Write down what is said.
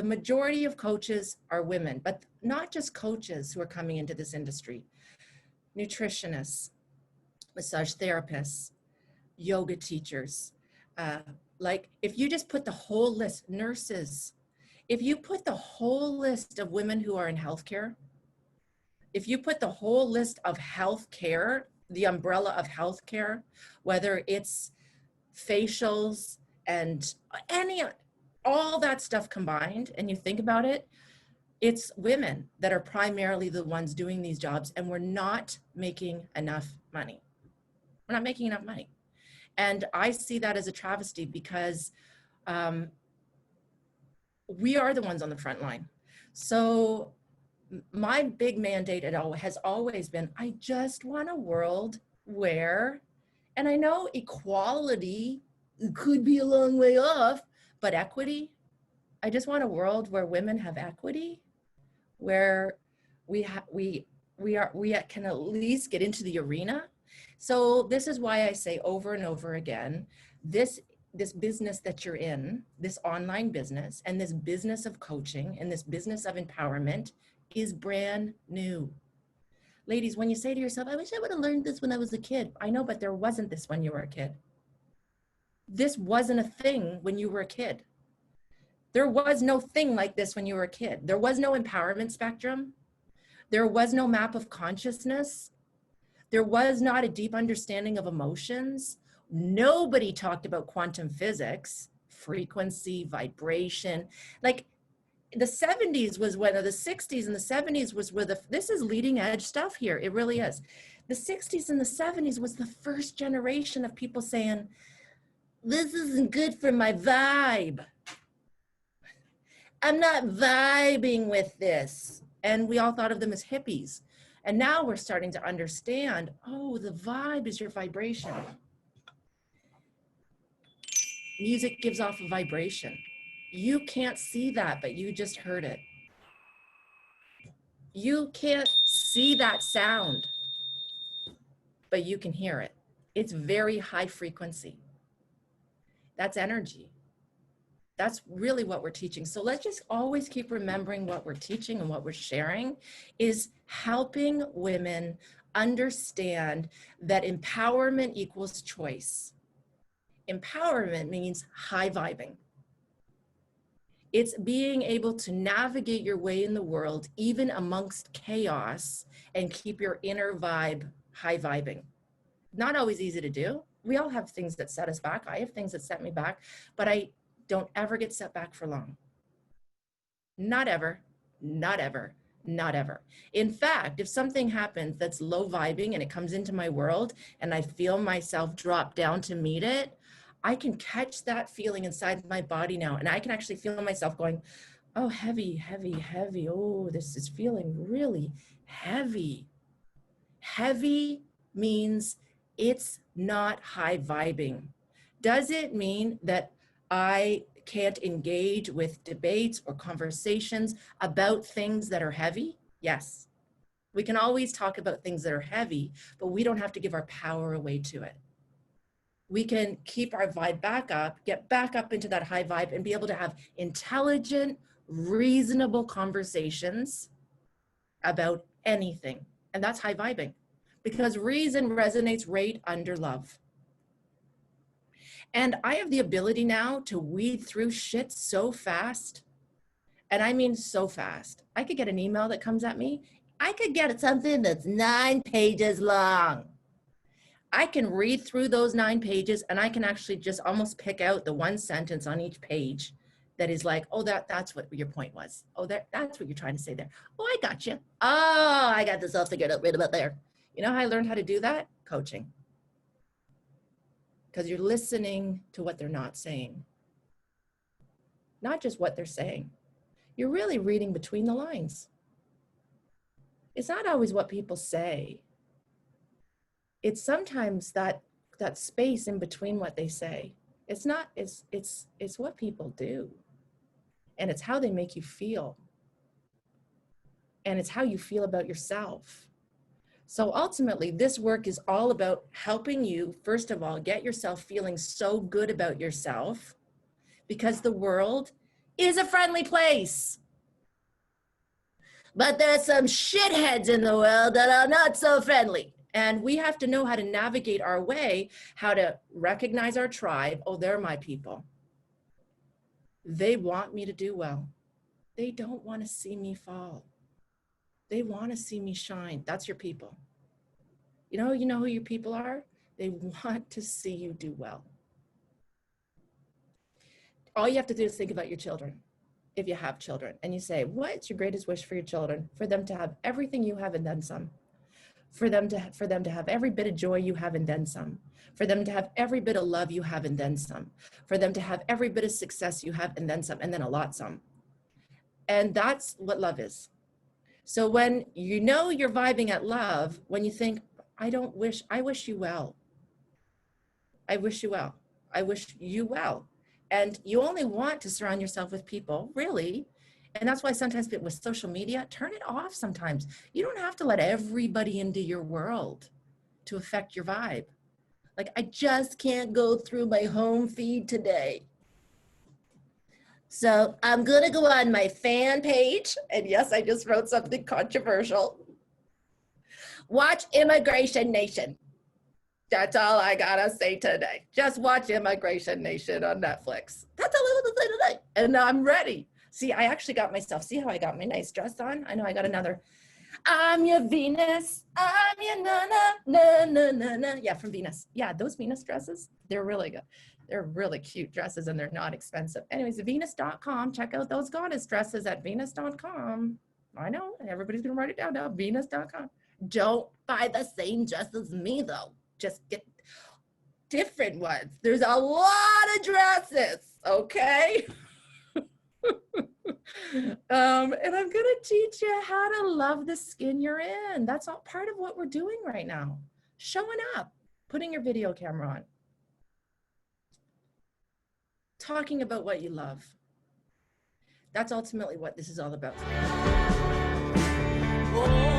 the majority of coaches are women, but not just coaches who are coming into this industry. Nutritionists, massage therapists, yoga teachers. Like if you just put the whole list, nurses, if you put the whole list of women who are in healthcare, if you put the whole list of healthcare, the umbrella of healthcare, whether it's facials and all that stuff combined, and you think about it, it's women that are primarily the ones doing these jobs, and we're not making enough money. We're not making enough money. And I see that as a travesty because we are the ones on the front line. So my big mandate has always been, I just want a world where, and I know equality could be a long way off, but equity, I just want a world where women have equity, where we can at least get into the arena. So this is why I say over and over again, this business that you're in, this online business and this business of coaching and this business of empowerment is brand new. Ladies, when you say to yourself, I wish I would have learned this when I was a kid. I know, but there wasn't this when you were a kid. This wasn't a thing when you were a kid. There was no thing like this when you were a kid. There was no empowerment spectrum. There was no map of consciousness. There was not a deep understanding of emotions. Nobody talked about quantum physics, frequency, vibration. Like the 70s was one of the 60s and the 70s was where this is leading edge stuff here. It really is. The 60s and the 70s was the first generation of people saying, this isn't good for my vibe. I'm not vibing with this. And we all thought of them as hippies. And now we're starting to understand, oh, the vibe is your vibration. Music gives off a vibration. You can't see that, but you just heard it. You can't see that sound, but you can hear it. It's very high frequency. That's energy. That's really what we're teaching. So let's just always keep remembering what we're teaching and what we're sharing is helping women understand that empowerment equals choice. Empowerment means high vibing. It's being able to navigate your way in the world, even amongst chaos, and keep your inner vibe high vibing. Not always easy to do. We all have things that set us back. I have things that set me back, but I don't ever get set back for long. Not ever, not ever, not ever. In fact, if something happens that's low vibing and it comes into my world and I feel myself drop down to meet it, I can catch that feeling inside my body now. And I can actually feel myself going, oh, heavy, heavy, heavy. Oh, this is feeling really heavy. Heavy means it's not high vibing. Does it mean that I can't engage with debates or conversations about things that are heavy? Yes. We can always talk about things that are heavy, but we don't have to give our power away to it. We can keep our vibe back up, get back up into that high vibe and be able to have intelligent, reasonable conversations about anything. And that's high vibing because reason resonates right under love. And I have the ability now to weed through shit so fast. And I mean so fast. I could get an email that comes at me. I could get something that's 9 pages long. I can read through those 9 pages and I can actually just almost pick out the one sentence on each page that is like, oh, that's what your point was. Oh, that's what you're trying to say there. Oh, I got you. Oh, I got this all figured out right about there. You know how I learned how to do that? Coaching. Because you're listening to what they're not saying. Not just what they're saying. You're really reading between the lines. It's not always what people say. It's sometimes that space in between what they say. It's not, it's what people do. And it's how they make you feel. And it's how you feel about yourself. So ultimately, this work is all about helping you, first of all, get yourself feeling so good about yourself because the world is a friendly place. But there's some shitheads in the world that are not so friendly. And we have to know how to navigate our way, how to recognize our tribe. Oh, they're my people. They want me to do well. They don't want to see me fall. They want to see me shine. That's your people. You know who your people are? They want to see you do well. All you have to do is think about your children. If you have children, and you say, what's your greatest wish for your children? For them to have everything you have and then some. For them to have every bit of joy you have and then some. For them to have every bit of love you have and then some. For them to have every bit of success you have and then some, and then a lot some. And that's what love is. So when you know you're vibing at love, when you think, I wish you well. I wish you well. I wish you well. And you only want to surround yourself with people, really. And that's why sometimes with social media, turn it off sometimes. You don't have to let everybody into your world to affect your vibe. Like, I just can't go through my home feed today. So I'm going to go on my fan page. And yes, I just wrote something controversial. Watch Immigration Nation. That's all I gotta say today. Just watch Immigration Nation on Netflix. That's all I want to say today. And I'm ready. See, I actually got myself, see how I got my nice dress on? I know I got another. I'm your Venus. I'm your na. Yeah, from Venus. Yeah, those Venus dresses, they're really good. They're really cute dresses and they're not expensive. Anyways, Venus.com. Check out those goddess dresses at Venus.com. I know, everybody's gonna write it down now. Venus.com. Don't buy the same dress as me though. Just get different ones. There's a lot of dresses, okay? And I'm gonna teach you how to love the skin you're in. That's all part of what we're doing right now. Showing up, putting your video camera on, talking about what you love. That's ultimately what this is all about. Oh.